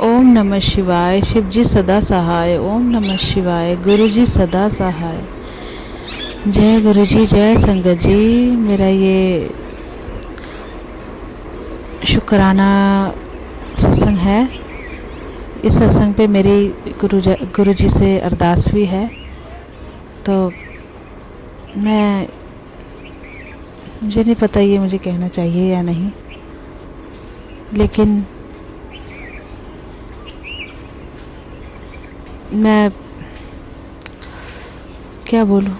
ओम नमः शिवाय। शिव जी सदा सहाय। ओम नमः शिवाय। गुरु जी सदा सहाय। जय गुरु जी, जय संगत जी। मेरा ये शुक्राना सत्संग है। इस सत्संग पे मेरी गुरु जी से अरदास भी है। तो मुझे नहीं पता ये मुझे कहना चाहिए या नहीं, लेकिन मैं क्या बोलूं।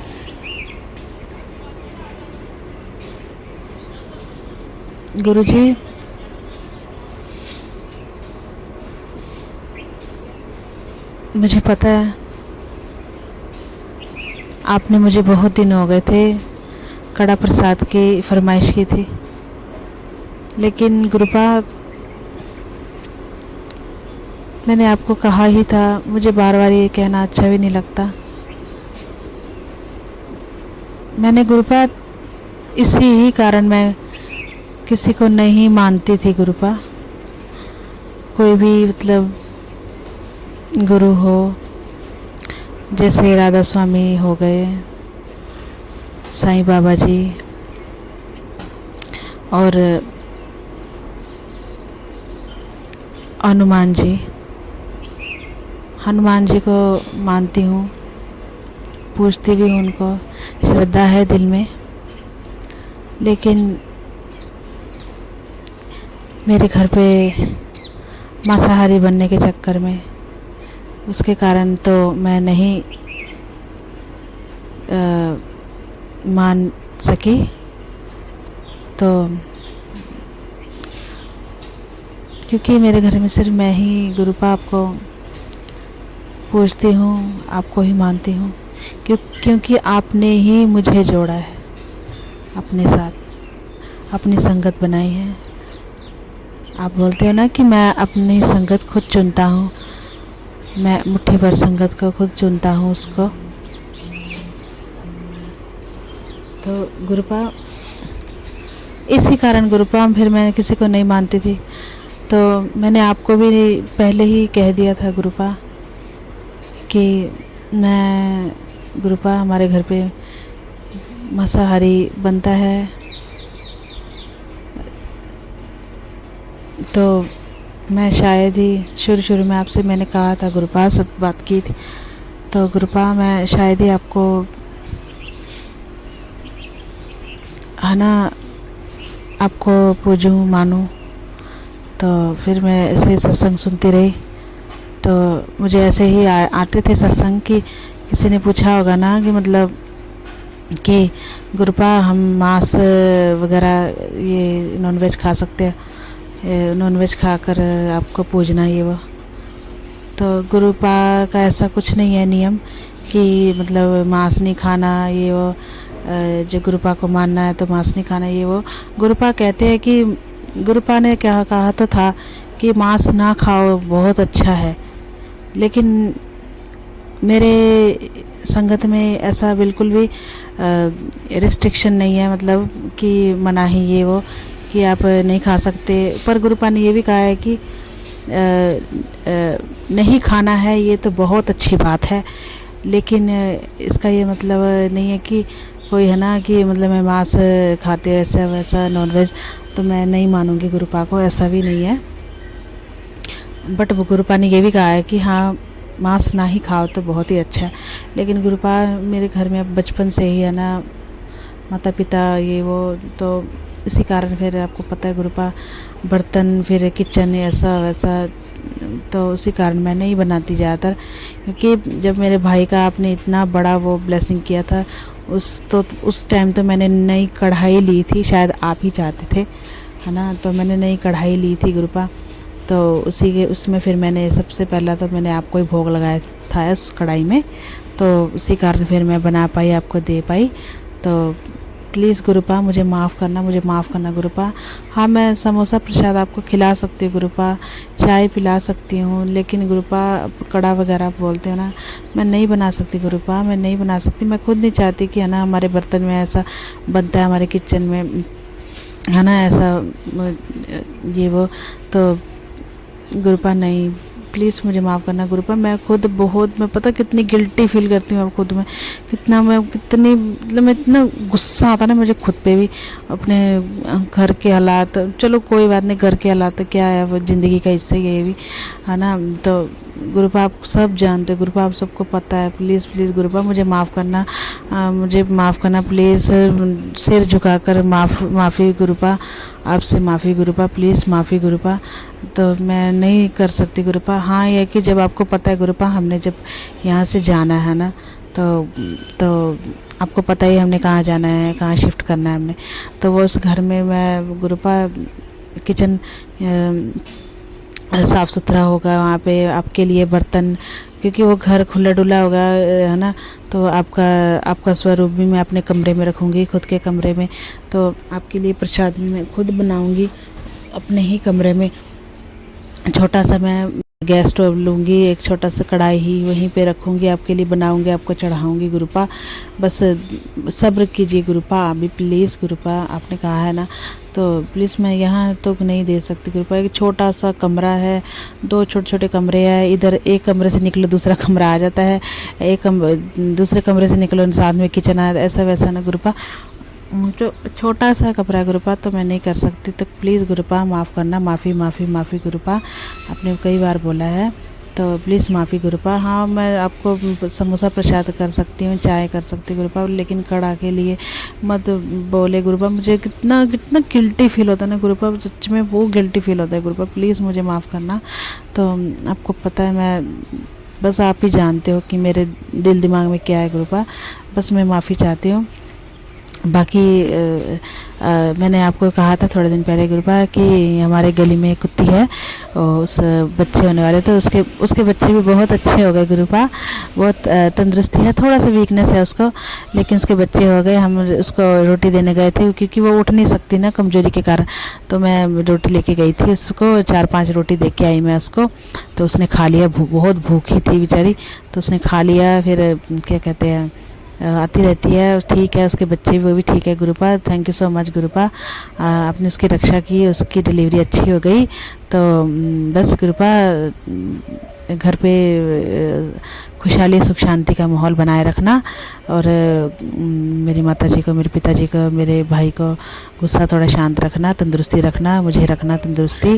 गुरु जी, मुझे पता है आपने मुझे बहुत दिन हो गए थे कड़ा प्रसाद की फरमाइश की थी, लेकिन गुरुपा मैंने आपको कहा ही था। मुझे बार बार ये कहना अच्छा भी नहीं लगता। मैंने गुरुपा इसी ही कारण मैं किसी को नहीं मानती थी। गुरुपा कोई भी मतलब गुरु हो, जैसे राधा स्वामी हो गए, साईं बाबा जी, और हनुमान जी को मानती हूँ, पूजती भी हूँ उनको, श्रद्धा है दिल में। लेकिन मेरे घर पे मांसाहारी बनने के चक्कर में, उसके कारण तो मैं नहीं मान सकी। तो क्योंकि मेरे घर में सिर्फ मैं ही गुरुपा आपको पूजती हूँ, आपको ही मानती हूँ, क्योंकि आपने ही मुझे जोड़ा है अपने साथ, अपनी संगत बनाई है। आप बोलते हो ना कि मैं अपनी संगत खुद चुनता हूँ, मैं मुट्ठी भर संगत को खुद चुनता हूँ उसको। तो गुरुपा इसी कारण गुरुपा फिर मैं किसी को नहीं मानती थी। तो मैंने आपको भी पहले ही कह दिया था गुरुपा कि मैं गुरुपा हमारे घर पे मांसाहारी बनता है। तो मैं शायद ही शुरू में आपसे मैंने कहा था गुरुपा, सब बात की थी। तो गुरुपा मैं शायद ही आपको है ना, आपको पूजूं मानूं। तो फिर मैं ऐसे सत्संग सुनती रही। तो मुझे ऐसे ही आते थे सत्संग की, किसी ने पूछा होगा ना कि मतलब कि गुरुपा हम मांस वगैरह ये नॉनवेज खा सकते हैं, नॉनवेज खाकर आपको पूजना ये वो। तो गुरुपा का ऐसा कुछ नहीं है नियम कि मतलब मांस नहीं खाना ये वो, जो गुरुपा को मानना है तो मांस नहीं खाना ये वो। गुरुपा कहते हैं कि गुरुपा ने क्या कहा तो था कि मांस ना खाओ बहुत अच्छा है, लेकिन मेरे संगत में ऐसा बिल्कुल भी रिस्ट्रिक्शन नहीं है, मतलब कि मनाही ये वो कि आप नहीं खा सकते। पर गुरुपा ने ये भी कहा है कि नहीं खाना है ये तो बहुत अच्छी बात है, लेकिन इसका ये मतलब नहीं है कि कोई है ना कि मतलब मैं मांस खाते ऐसा वैसा नॉनवेज तो मैं नहीं मानूंगी गुरुपा को, ऐसा भी नहीं है। बट वो गुरुपा ने ये भी कहा है कि हाँ मांस ना ही खाओ तो बहुत ही अच्छा है। लेकिन गुरुपा मेरे घर में अब बचपन से ही है ना, माता पिता ये वो, तो इसी कारण फिर आपको पता है गुरुपा बर्तन फिर किचन ऐसा वैसा, तो उसी कारण मैं नहीं बनाती ज़्यादातर। क्योंकि जब मेरे भाई का आपने इतना बड़ा वो ब्लेसिंग किया था उस टाइम तो मैंने नई कढ़ाई ली थी, शायद आप ही चाहते थे है ना। तो मैंने नई कढ़ाई ली थी गुरुपा, तो उसमें फिर मैंने सबसे पहला तो मैंने आपको ही भोग लगाया था उस कढ़ाई में। तो उसी कारण फिर मैं बना पाई, आपको दे पाई। तो प्लीज़ गुरुपा मुझे माफ़ करना गुरुपा। हाँ मैं समोसा प्रसाद आपको खिला सकती हूँ गुरुपा, चाय पिला सकती हूँ, लेकिन गुरुपा कड़ा वगैरह आप बोलते हो ना, मैं नहीं बना सकती गुरुपा, मैं नहीं बना सकती। मैं खुद नहीं चाहती कि है ना हमारे बर्तन में ऐसा बनता है, हमारे किचन में है ना ऐसा ये वो। तो गुरुपा नहीं प्लीज़ मुझे माफ़ करना गुरुपा। मैं खुद बहुत, मैं पता कितनी गिल्टी फील करती हूँ अब खुद में, कितना मैं कितनी मतलब मैं इतना गुस्सा आता ना मुझे खुद पे भी, अपने घर के हालात। चलो कोई बात नहीं, घर के हालात तो क्या है, वो ज़िंदगी का हिस्सा ही है ये भी, है ना। तो गुरुपा आप सब जानते हो, गुरुपा आप सबको पता है। प्लीज़ प्लीज़ गुरुपा मुझे माफ़ करना, मुझे माफ़ करना प्लीज़। सिर झुकाकर माफ़ी गुरुपा, आपसे माफ़ी गुरुपा, प्लीज़ माफ़ी गुरुपा। तो मैं नहीं कर सकती गुरुपा। हाँ ये है कि जब आपको पता है गुरुपा, हमने जब यहाँ से जाना है ना, तो आपको पता ही हमने कहाँ जाना है, कहाँ शिफ्ट करना है हमने। तो वो उस घर में मैं गुरुपा किचन साफ़ सुथरा होगा, वहाँ पे आपके लिए बर्तन, क्योंकि वो घर खुला डुला होगा, है ना। तो आपका स्वरूप भी मैं अपने कमरे में रखूँगी, खुद के कमरे में। तो आपके लिए प्रसाद भी मैं खुद बनाऊँगी अपने ही कमरे में। छोटा सा मैं गैस स्टोव लूँगी, एक छोटा सा कढ़ाई ही वहीं पे रखूँगी, आपके लिए बनाऊँगी, आपको चढ़ाऊँगी गुरुपा। बस सब्र कीजिए गुरुपा अभी प्लीज़ गुरुपा, आपने कहा है ना। तो प्लीज़ मैं यहाँ तो नहीं दे सकती गुरुपा। एक छोटा सा कमरा है, 2 छोटे छोटे कमरे हैं, इधर एक कमरे से निकलो दूसरा कमरा आ जाता है, दूसरे कमरे से निकलो साथ में किचन आ, ऐसा वैसा ना गुरुपा। जो छोटा सा कमरा है गुरुपा, तो मैं नहीं कर सकती। तो प्लीज़ गुरुपा माफ़ करना, माफ़ी माफ़ी माफ़ी गुरुपा, आपने कई बार बोला है, तो प्लीज़ माफ़ी गुरुपा। हाँ मैं आपको समोसा प्रसाद कर सकती हूँ, चाय कर सकती हूँ गुरुपा, लेकिन कड़ा के लिए मत बोले गुरुपा। मुझे कितना कितना गिल्टी फील होता है ना गुरुपा, सच में वो गिल्टी फील होता है गुरुपा। प्लीज़ मुझे माफ़ करना। तो आपको पता है, मैं बस आप ही जानते हो कि मेरे दिल दिमाग में क्या है गुरुपा। बस मैं माफ़ी चाहती हूँ। बाकी मैंने आपको कहा था थोड़े दिन पहले गुरुपा कि हमारे गली में एक कुत्ती है, उस बच्चे होने वाले, तो उसके बच्चे भी बहुत अच्छे हो गए गुरुपा। बहुत तंदुरुस्ती है, थोड़ा सा वीकनेस है उसको, लेकिन उसके बच्चे हो गए। हम उसको रोटी देने गए थे क्योंकि वो उठ नहीं सकती ना कमजोरी के कारण। तो मैं रोटी लेके गई थी उसको, 4-5 रोटी दे के आई मैं उसको। तो उसने खा लिया, बहुत भूखी थी बेचारी, तो उसने खा लिया। फिर क्या कहते हैं, आती रहती है, ठीक है। उसके बच्चे वो भी ठीक है गुरुपा। थैंक यू सो मच गुरुपा, आपने उसकी रक्षा की, उसकी डिलीवरी अच्छी हो गई। तो बस गुरुपा घर पे खुशहाली सुख शांति का माहौल बनाए रखना। और मेरी माताजी को, मेरे पिताजी को, मेरे भाई को गुस्सा थोड़ा शांत रखना, तंदुरुस्ती रखना, मुझे रखना तंदुरुस्ती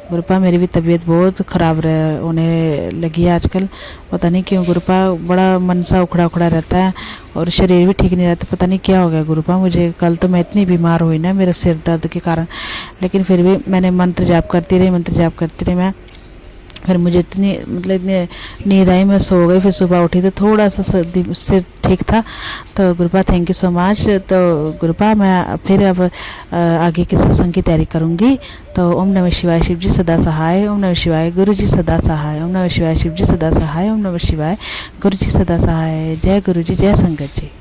गुरुपा। मेरी भी तबीयत बहुत ख़राब होने लगी है आजकल, पता नहीं क्यों गुरुपा। बड़ा मन सा उखड़ा उखड़ा रहता है और शरीर भी ठीक नहीं रहता, पता नहीं क्या हो गया गुरुपा मुझे। कल तो मैं इतनी बीमार हुई ना मेरे सिर दर्द के कारण, लेकिन फिर भी मैंने मंत्र जाप करती रही मैं। फिर मुझे इतनी नींद आई, मैं सो गई। फिर सुबह उठी तो थोड़ा सा सिर ठीक था। तो गुरुपा थैंक यू सो मच। तो गुरुपा मैं फिर अब आगे के सत्संग की तैयारी करूँगी। तो ओम नमः शिवाय, शिव जी सदा सहाय। ओम नमः शिवाय, गुरु जी सदा सहाय। ओम नमः शिवाय, शिव जी सदा सहाय। ओम नमः शिवाय, गुरु जी सदा सहाय। जय गुरु जी, जय संगत जी।